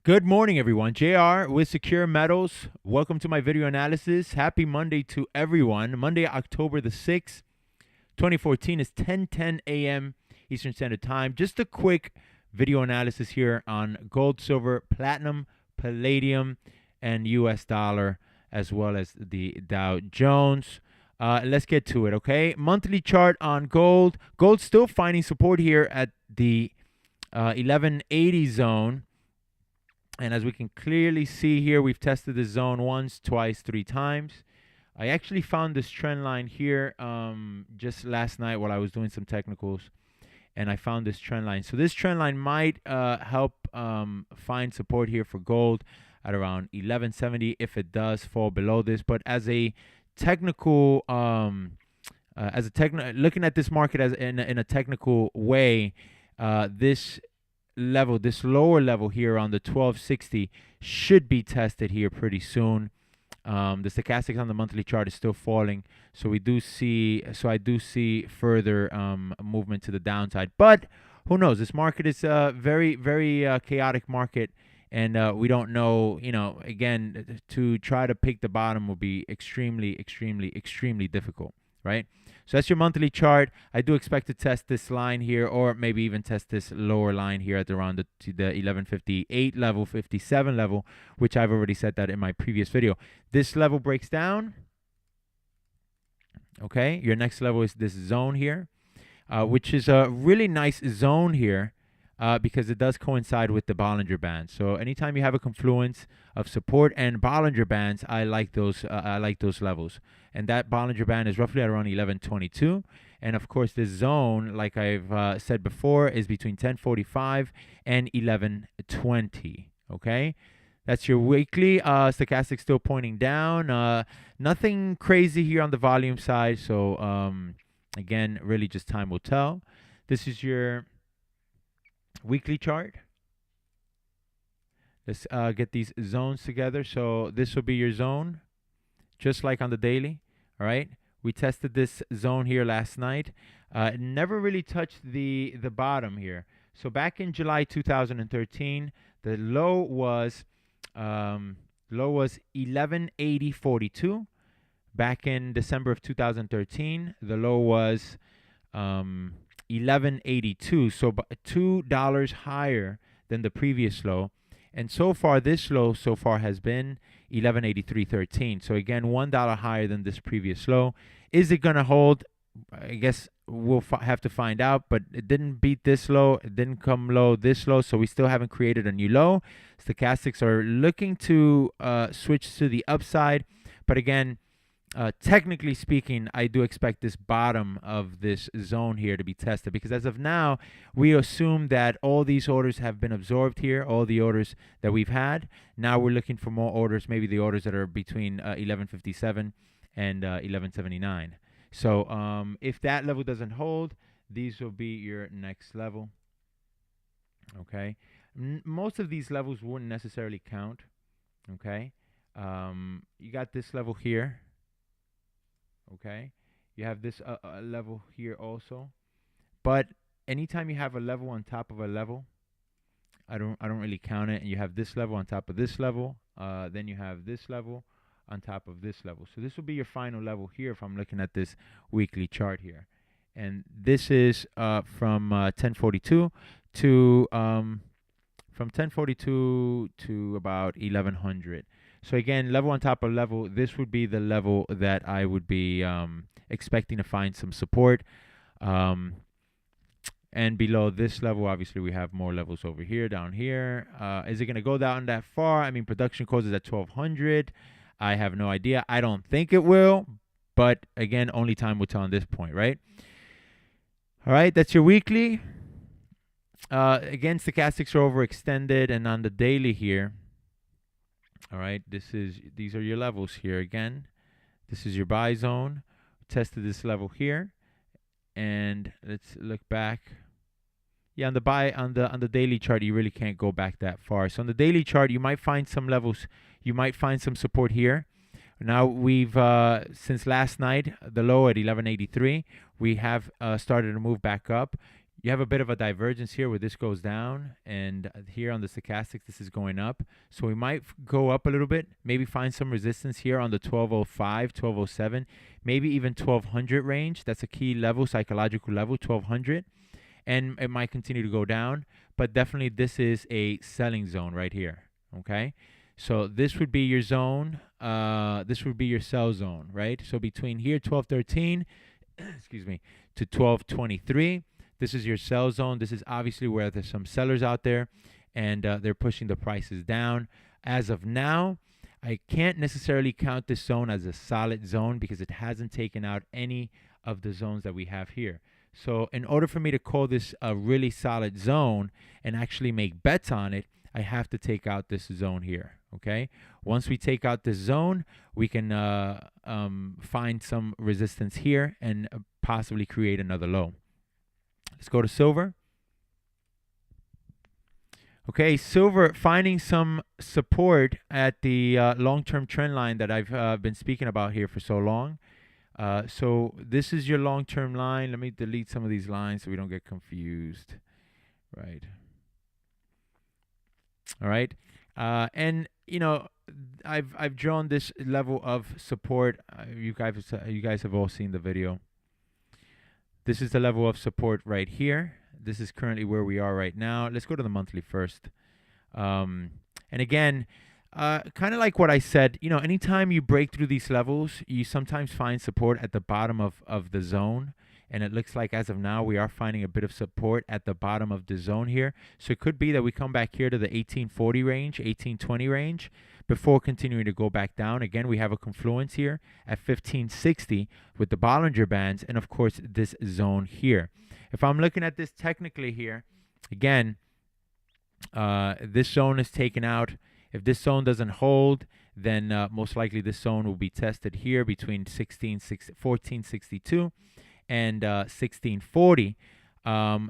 Good morning, everyone. JR with Secure Metals. Welcome to my video analysis. Happy Monday to everyone. Monday, October the 6th, 2014 is 10:10 a.m. Eastern Standard Time. Just a quick video analysis here on gold, silver, platinum, palladium, and US dollar, as well as the Dow Jones. Let's get to it, okay? Monthly chart on gold. Gold still finding support here at the 1180 zone. And as we can clearly see here, we've tested this zone once, twice, three times. I actually found this trend line here just last night while I was doing some technicals, and I found this trend line. So this trend line might help find support here for gold at around 1170 if it does fall below this. But as a technical, looking at this market as in a technical way, this level, this lower level here on the 1260 should be tested here pretty soon. The stochastics on the monthly chart is still falling, so I do see further movement to the downside. But who knows? This market is a very, very chaotic market, and we don't know. Again, to try to pick the bottom will be extremely, extremely, extremely difficult, right? So that's your monthly chart. I do expect to test this line here, or maybe even test this lower line here at around the 1158 level, 57 level, which I've already said that in my previous video. This level breaks down. Okay, your next level is this zone here, which is a really nice zone here. Because it does coincide with the Bollinger Band. So anytime you have a confluence of support and Bollinger Bands, I like those levels. And that Bollinger Band is roughly at around 1122. And of course, this zone, like I've said before, is between 1045 and 1120. Okay, that's your weekly. Stochastic still pointing down. Nothing crazy here on the volume side. So again, really just time will tell. This is your weekly chart. Let's get these zones together. So this will be your zone, just like on the daily. All right, we tested this zone here last night. It never really touched the bottom here. So back in July 2013, the low was 1180.42. Back in December of 2013, the low was 1182, so $2 higher than the previous low. And so far, this low so far has been 1183.13. So again, $1 higher than this previous low. Is it going to hold? I guess we'll have to find out, but it didn't beat this low. It didn't come low this low, so we still haven't created a new low. Stochastics are looking to switch to the upside, but again, technically speaking, I do expect this bottom of this zone here to be tested, because as of now, we assume that all these orders have been absorbed here, all the orders that we've had. Now we're looking for more orders, maybe the orders that are between 1157 and 1179. So if that level doesn't hold, these will be your next level. Okay. Most of these levels wouldn't necessarily count. Okay. You got this level here. Okay, you have this level here also, but anytime you have a level on top of a level, I don't really count it. And you have this level on top of this level, then you have this level on top of this level. So this will be your final level here if I'm looking at this weekly chart here, and this is from 1042 to from 1042 to about 1100. So again, level on top of level, this would be the level that I would be expecting to find some support. And below this level, obviously, we have more levels over here, down here. Is it going to go down that far? I mean, production closes at 1200. I have no idea. I don't think it will. But again, only time will tell on this point, right? All right, that's your weekly. Again, stochastics are overextended, and on the daily here, all right, these are your levels here again. This is your buy zone. Tested this level here, and let's look back. Yeah, on the daily chart, you really can't go back that far. So on the daily chart, you might find some levels. You might find some support here. Now we've since last night, the low at 1183, we have started to move back up. You have a bit of a divergence here where this goes down, and here on the stochastics, this is going up. So we might go up a little bit, maybe find some resistance here on the 1205, 1207, maybe even 1200 range. That's a key level, psychological level, 1200. And it might continue to go down, but definitely this is a selling zone right here, okay? So this would be your zone. This would be your sell zone, right? So between here, 1213, excuse me, to 1223, this is your sell zone. This is obviously where there's some sellers out there, and they're pushing the prices down. As of now, I can't necessarily count this zone as a solid zone because it hasn't taken out any of the zones that we have here. So in order for me to call this a really solid zone and actually make bets on it, I have to take out this zone here, okay? Once we take out this zone, we can find some resistance here and possibly create another low. Let's go to silver. Okay, silver finding some support at the long-term trend line that I've been speaking about here for so long. So this is your long-term line. Let me delete some of these lines so we don't get confused. Right. All right. And you know, I've drawn this level of support. You guys have all seen the video. This is the level of support right here. This is currently where we are right now. Let's go to the monthly first. And again, kind of like what I said, you know, anytime you break through these levels, you sometimes find support at the bottom of the zone. And it looks like as of now, we are finding a bit of support at the bottom of the zone here. So it could be that we come back here to the 1840 range, 1820 range before continuing to go back down. Again, we have a confluence here at 1560 with the Bollinger Bands and, of course, this zone here. If I'm looking at this technically here, again, this zone is taken out. If this zone doesn't hold, then most likely this zone will be tested here between 1462 and 1640.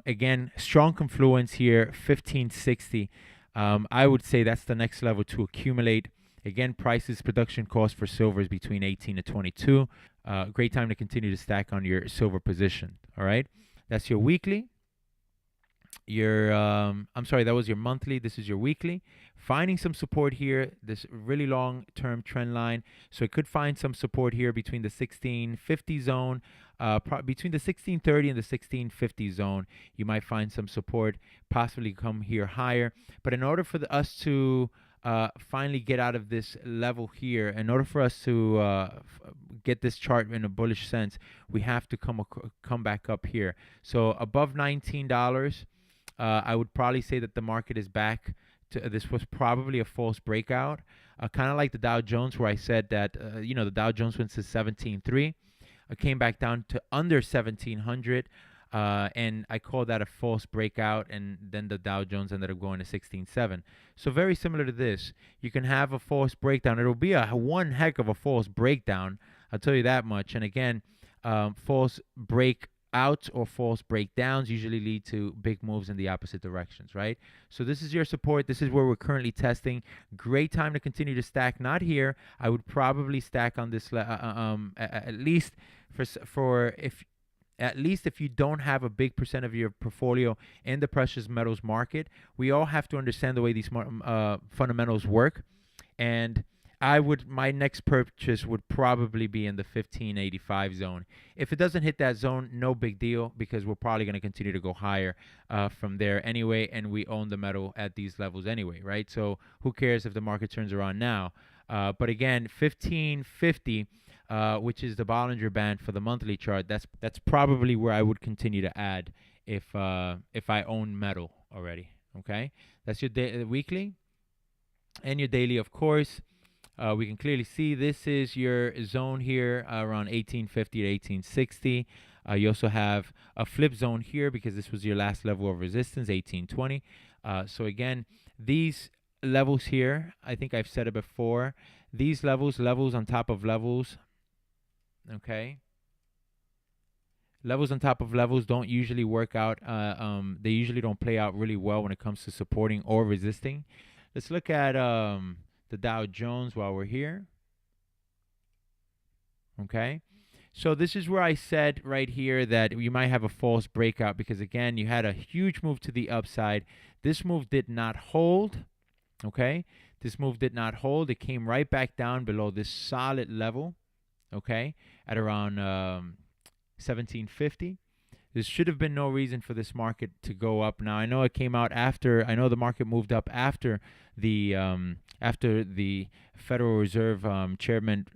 Again, strong confluence here, 1560. I would say that's the next level to accumulate. Again, prices, production cost for silver is between 18 to 22. Great time to continue to stack on your silver position. All right, that's your weekly. I'm sorry, that was your monthly. This is your weekly. Finding some support here, this really long-term trend line. So it could find some support here between the 1650 zone, between the 1630 and the 1650 zone. You might find some support, possibly come here higher. But in order for us to finally get out of this level here, in order for us to get this chart in a bullish sense, we have to come back up here. So above $19. I would probably say that the market is back to this was probably a false breakout, kind of like the Dow Jones, where I said that you know, the Dow Jones went to 17.3, came back down to under 1700, and I called that a false breakout, and then the Dow Jones ended up going to 16.7. So very similar to this, you can have a false breakdown. It'll be one heck of a false breakdown, I'll tell you that much. And again, false breakouts or false breakdowns usually lead to big moves in the opposite directions, right? So this is your support. This is where we're currently testing. Great time to continue to stack. Not here. I would probably stack on this at least if you don't have a big percent of your portfolio in the precious metals market. We all have to understand the way these fundamentals work, and my next purchase would probably be in the 1585 zone. If it doesn't hit that zone, no big deal, because we're probably going to continue to go higher from there anyway, and we own the metal at these levels anyway, right? So who cares if the market turns around now? But again, 1550, which is the Bollinger Band for the monthly chart, that's probably where I would continue to add if I own metal already. Okay, that's your weekly and your daily, of course. We can clearly see this is your zone here around 1850 to 1860. You also have a flip zone here because this was your last level of resistance, 1820. So again, these levels here, I think I've said it before, these levels on top of levels, okay? Levels on top of levels don't usually work out. They usually don't play out really well when it comes to supporting or resisting. Let's look at the Dow Jones while we're here. Okay, So this is where I said right here that you might have a false breakout because again, you had a huge move to the upside. This move did not hold, okay? This move did not hold. It came right back down below this solid level, okay, at around 1750. There should have been no reason for this market to go up. Now I know it came out after. I know the market moved up after the Federal Reserve Chairman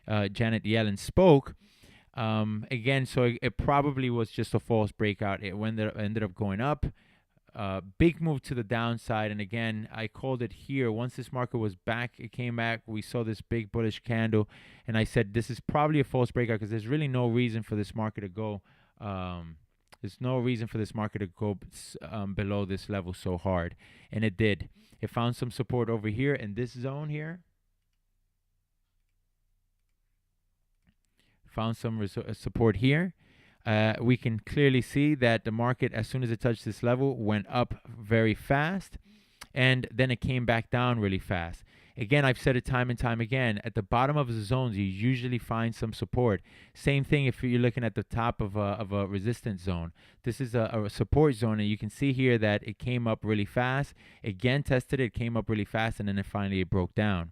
Janet Yellen spoke. Again, so it probably was just a false breakout. It ended up going up. Big move to the downside, and again, I called it here. Once this market was back, it came back. We saw this big bullish candle, and I said this is probably a false breakout because there's really no reason for this market to go. There's no reason for this market to go below this level so hard, and it did. It found some support over here in this zone here. Found some support here. We can clearly see that the market, as soon as it touched this level, went up very fast, and then it came back down really fast. Again, I've said it time and time again, at the bottom of the zones, you usually find some support. Same thing if you're looking at the top of a resistance zone. This is a support zone, and you can see here that it came up really fast. Again, tested it, came up really fast, and then finally it broke down.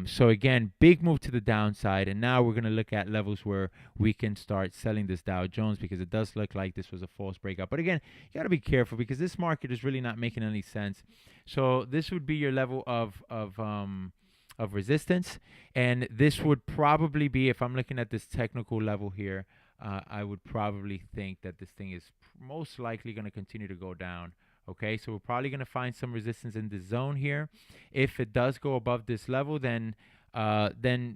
So again, big move to the downside, and now we're going to look at levels where we can start selling this Dow Jones because it does look like this was a false breakout. But again, you got to be careful because this market is really not making any sense. So this would be your level of resistance, and this would probably be, if I'm looking at this technical level here, I would probably think that this thing is most likely going to continue to go down. Okay, so we're probably going to find some resistance in this zone here. If it does go above this level, then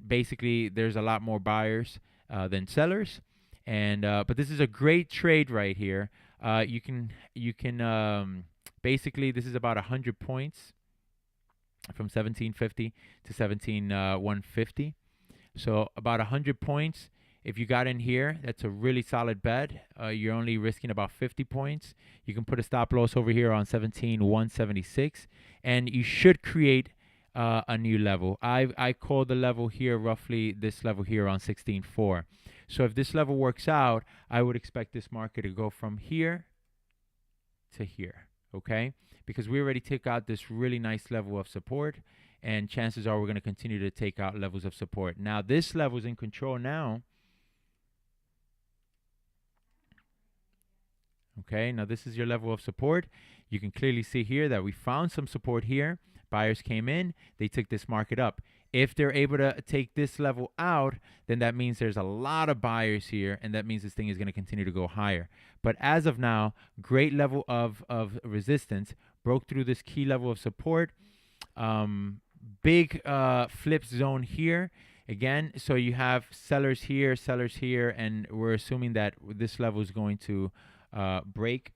basically there's a lot more buyers than sellers. And but this is a great trade right here. You can basically, this is about 100 points from 1750 to 17150. So about 100 points. If you got in here, that's a really solid bet. You're only risking about 50 points. You can put a stop loss over here on 17,176, and you should create a new level. I call the level here roughly this level here on 16.4. So if this level works out, I would expect this market to go from here to here, okay? Because we already took out this really nice level of support, and chances are we're going to continue to take out levels of support. Now, this level is in control now. Okay, now this is your level of support. You can clearly see here that we found some support here. Buyers came in, they took this market up. If they're able to take this level out, then that means there's a lot of buyers here, and that means this thing is going to continue to go higher. But as of now, great level of resistance, broke through this key level of support. Big flip zone here. Again, so you have sellers here, and we're assuming that this level is going to break.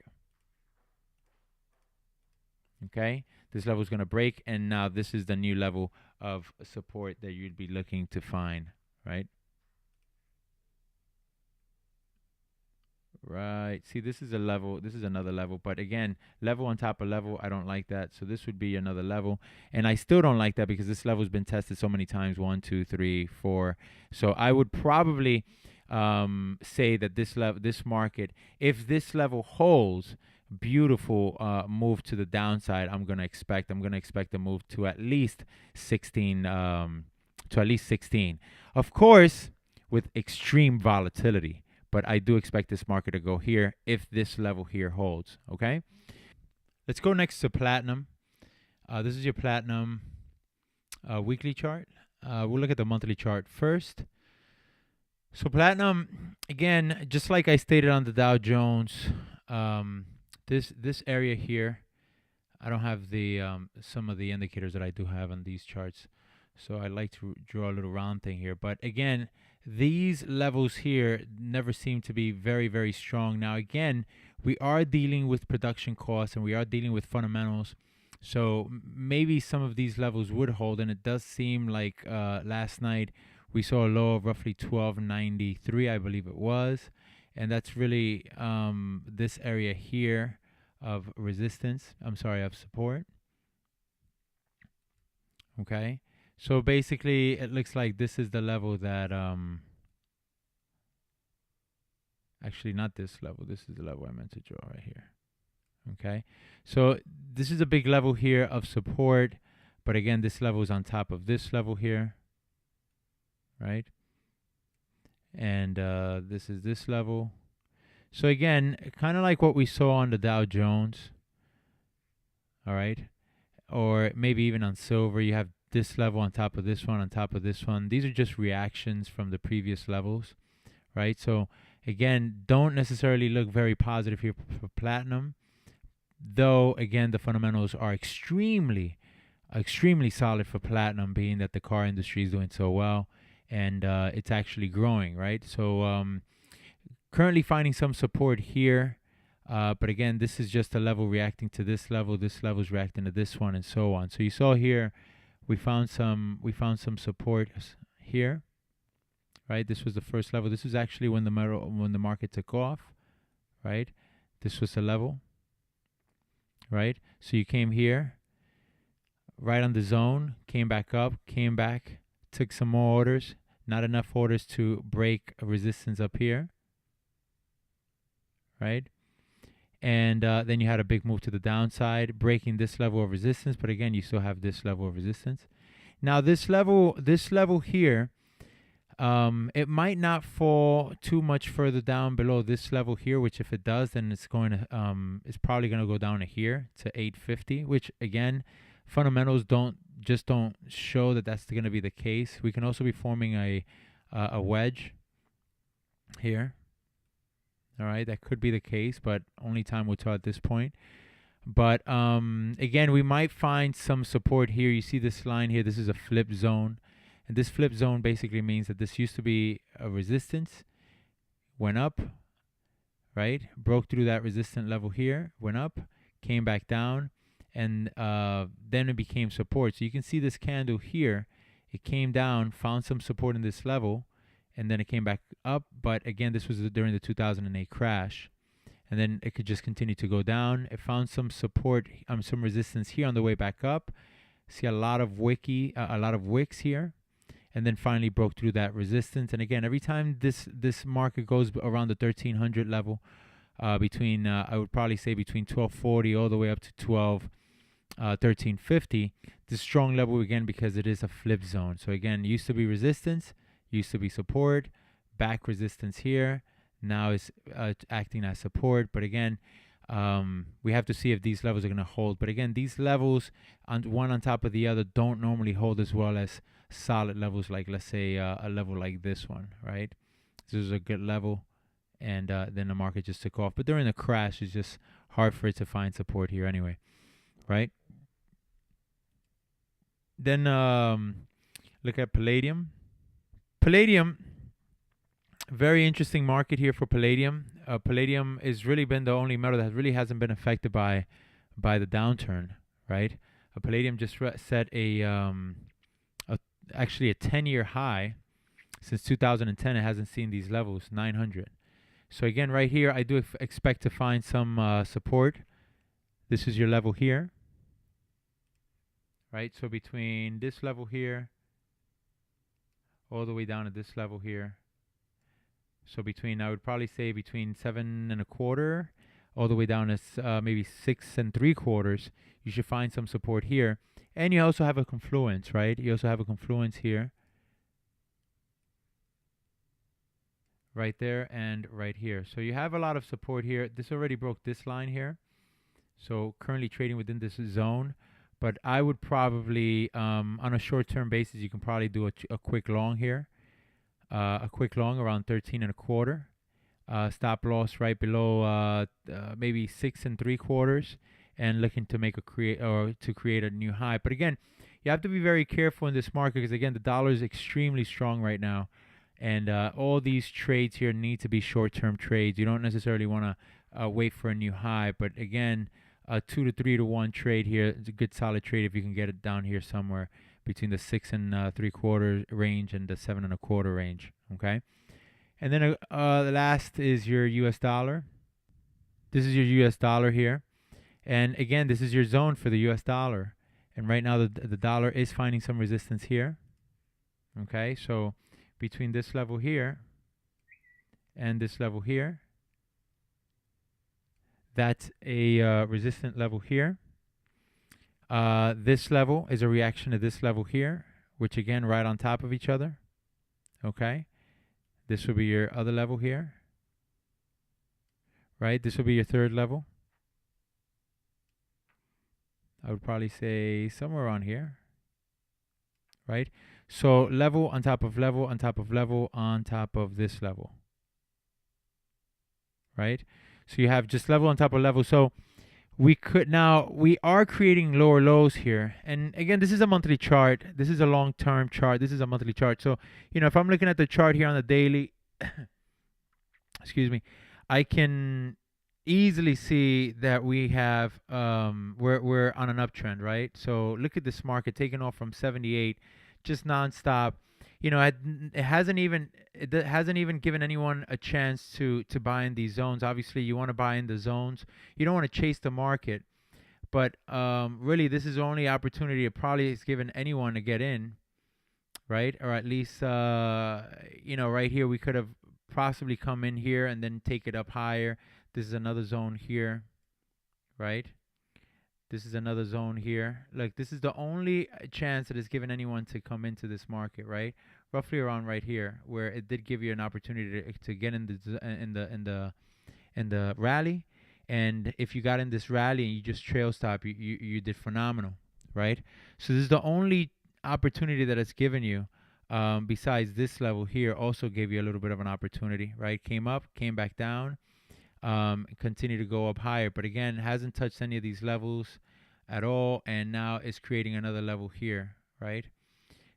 Okay, this level is going to break, and now this is the new level of support that you'd be looking to find, right? Right. See, this is a level. This is another level. But again, level on top of level, I don't like that. So this would be another level. And I still don't like that because this level has been tested so many times. 1, 2, 3, 4. So I would probably say that this market, if this level holds, beautiful move to the downside. I'm gonna expect a move to at least 16. Of course, with extreme volatility. But I do expect this market to go here if this level here holds, okay? Let's go next to platinum. This is your platinum weekly chart. We'll look at the monthly chart first. So platinum, again, just like I stated on the Dow Jones, this area here, I don't have the some of the indicators that I do have on these charts. So I like to draw a little round thing here. But again, these levels here never seem to be very, very strong. Now, again, we are dealing with production costs and we are dealing with fundamentals. So maybe some of these levels would hold. And it does seem like last night we saw a low of roughly 1293, I believe it was. And that's really this area here of resistance. I'm sorry, of support. Okay. So basically, it looks like this is the level that Actually, not this level. This is the level I meant to draw right here. Okay, so this is a big level here of support, but again, this level is on top of this level here, right? And this is this level. So again, kind of like what we saw on the Dow Jones, all right? Or maybe even on silver, you have this level on top of this one, on top of this one. These are just reactions from the previous levels, right? So again, don't necessarily look very positive here for platinum, though again, the fundamentals are extremely solid for platinum, being that the car industry is doing so well and it's actually growing, right? So currently finding some support here, but again, this is just a level reacting to this level is reacting to this one, and so on. So you saw here we found some support here, right? This was the first level. This was actually when the market took off, right? This was the level, right? So you came here right on the zone, came back up, came back, took some more orders, not enough orders to break a resistance up here, right? And then you had a big move to the downside, breaking this level of resistance, but again, you still have this level of resistance. Now this level here, it might not fall too much further down below this level here, which if it does, then it's going to it's probably going to go down to here to 850, which again, fundamentals don't show that that's going to be the case. We can also be forming a wedge here. All right, that could be the case, but only time will tell at this point. But again, we might find some support here. You see this line here. This is a flip zone. And this flip zone basically means that this used to be a resistance, went up, right? Broke through that resistant level here, went up, came back down, and then it became support. So you can see this candle here. It came down, found some support in this level, and then it came back up. But again, this was during the 2008 crash. And then it could just continue to go down. It found some support, some resistance here on the way back up. See a lot of wicks here. And then finally broke through that resistance. And again, every time this market goes around the 1300 level, between I would probably say between 1240 all the way up to 1350, this strong level again, because it is a flip zone. So again, it used to be resistance, used to be support, back resistance here. Now it's acting as support. But again, we have to see if these levels are going to hold. But again, these levels, one on top of the other, don't normally hold as well as solid levels like, let's say, a level like this one, right? This is a good level, and then the market just took off. But during the crash, it's just hard for it to find support here anyway, right? Then look at palladium. Palladium, very interesting market here for palladium. Palladium has really been the only metal that really hasn't been affected by the downturn, right? Palladium just set actually a 10-year high. Since 2010, it hasn't seen these levels, 900. So again, right here, I do expect to find some support. This is your level here, right? So between this level here, all the way down to this level here. So between, I would probably say between 7.25 all the way down to maybe 6 3/4, you should find some support here. And you also have a confluence, right? You also have a confluence here, right there and right here. So you have a lot of support here. This already broke this line here. So currently trading within this zone. But I would probably, on a short-term basis, you can probably do a quick long here. A quick long around 13.25. Stop loss right below maybe 6 3/4, and looking to create a new high. But again, you have to be very careful in this market, because again, the dollar is extremely strong right now, and all these trades here need to be short-term trades. You don't necessarily want to wait for a new high. But again, a 2 to 3 to 1 trade here is a good solid trade if you can get it down here somewhere between the 6 3/4 range and the 7.25 range. Okay. And then the last is your US dollar. This is your US dollar here. And again, this is your zone for the US dollar. And right now the dollar is finding some resistance here. Okay, so between this level here and this level here, That's a resistant level here. This level is a reaction to this level here, which again, right on top of each other. Okay. This will be your other level here. Right. This will be your third level. I would probably say somewhere around here. Right. So level on top of level on top of level on top of this level. Right. So you have just level on top of level. So we are creating lower lows here. And again, this is a monthly chart. This is a long-term chart. This is a monthly chart. So, if I'm looking at the chart here on the daily, excuse me, I can easily see that we have we're on an uptrend, right? So look at this market taking off from 78, just nonstop. It hasn't even given anyone a chance to buy in these zones. Obviously, you want to buy in the zones. You don't want to chase the market, but really, this is the only opportunity it probably has given anyone to get in, right? Or at least right here we could have possibly come in here and then take it up higher. This is another zone here, right? This is another zone here. Look, this is the only chance that is given anyone to come into this market, right? Roughly around right here, where it did give you an opportunity to get in the rally. And if you got in this rally and you just trail stop, you did phenomenal, right? So this is the only opportunity that it's given you. Besides this level here, also gave you a little bit of an opportunity, right? Came up, came back down, continue to go up higher, but again, hasn't touched any of these levels at all, and now it's creating another level here, right?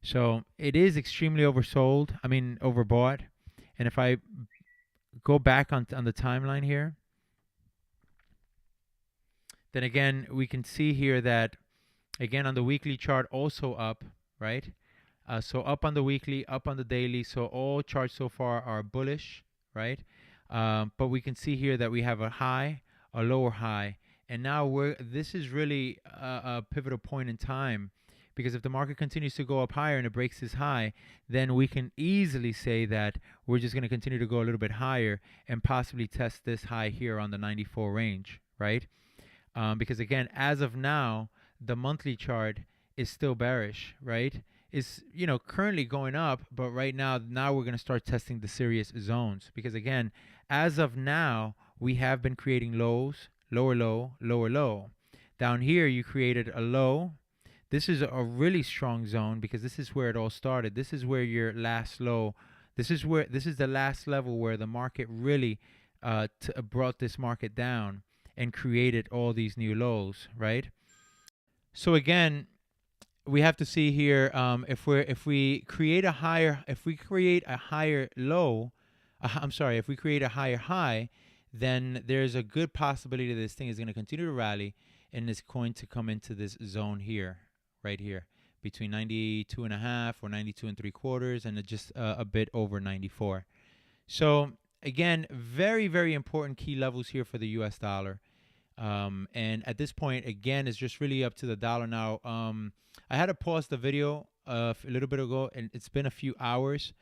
So it is extremely oversold. I mean, overbought. And if I go back on the timeline here, then again, we can see here that again on the weekly chart also up, right? So up on the weekly, up on the daily. So all charts so far are bullish, right? But we can see here that we have a high, a lower high, and now this is really a pivotal point in time, because if the market continues to go up higher and it breaks this high, then we can easily say that we're just going to continue to go a little bit higher and possibly test this high here on the 94 range, right? Because again, as of now, the monthly chart is still bearish, right? It's currently going up, but right now we're going to start testing the serious zones, because again, as of now, we have been creating lows, lower low, lower low. Down here, you created a low. This is a really strong zone because this is where it all started. This is where your last low. This is the last level where the market really brought this market down and created all these new lows, right? So again, we have to see here if we create a higher low, if we create a higher high, then there's a good possibility that this thing is going to continue to rally and it's going to come into this zone here, right here, between 92.5 or 92.75 and just a bit over 94. So again, very, very important key levels here for the US dollar. And at this point, again, it's just really up to the dollar now. I had to pause the video a little bit ago, and it's been a few hours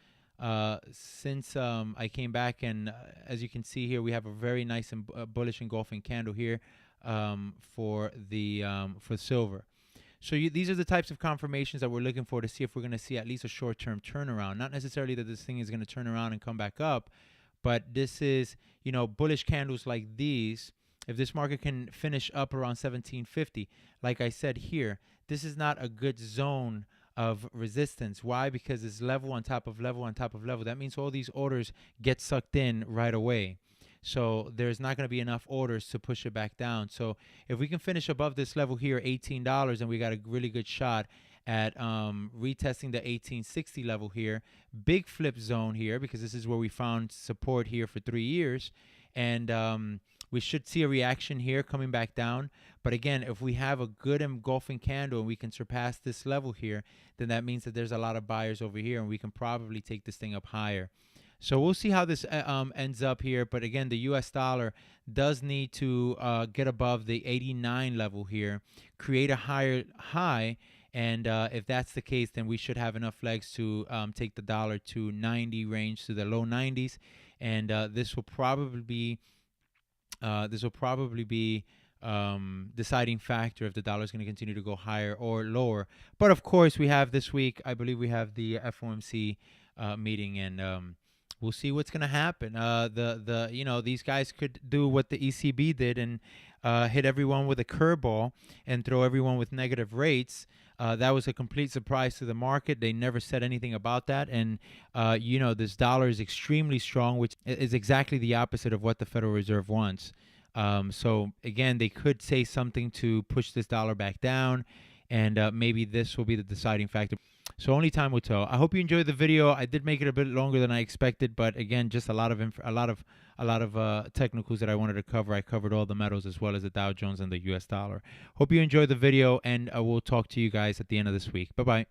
since I came back. And as you can see here, we have a very nice and bullish engulfing candle here for silver. So these are the types of confirmations that we're looking for to see if we're going to see at least a short-term turnaround. Not necessarily that this thing is going to turn around and come back up, but this is, bullish candles like these. If this market can finish up around 1750, like I said here, this is not a good zone of resistance. Why? Because it's level on top of level on top of level. That means all these orders get sucked in right away. So there's not going to be enough orders to push it back down. So if we can finish above this level here, $18, and we got a really good shot at retesting the 1860 level here, big flip zone here, because this is where we found support here for 3 years. And we should see a reaction here coming back down. But again, if we have a good engulfing candle and we can surpass this level here, then that means that there's a lot of buyers over here and we can probably take this thing up higher. So we'll see how this ends up here. But again, the US dollar does need to get above the 89 level here, create a higher high. And if that's the case, then we should have enough legs to take the dollar to 90 range, to the low 90s. And this will probably be This will probably be deciding factor if the dollar is going to continue to go higher or lower. But of course, we have this week, I believe we have the FOMC meeting, and we'll see what's going to happen. These guys could do what the ECB did and hit everyone with a curveball and throw everyone with negative rates. That was a complete surprise to the market. They never said anything about that. And, this dollar is extremely strong, which is exactly the opposite of what the Federal Reserve wants. So, again, they could say something to push this dollar back down, and maybe this will be the deciding factor. So only time will tell. I hope you enjoyed the video. I did make it a bit longer than I expected, but again, just a lot of technicals that I wanted to cover. I covered all the metals as well as the Dow Jones and the US dollar. Hope you enjoyed the video, and I will talk to you guys at the end of this week. Bye-bye.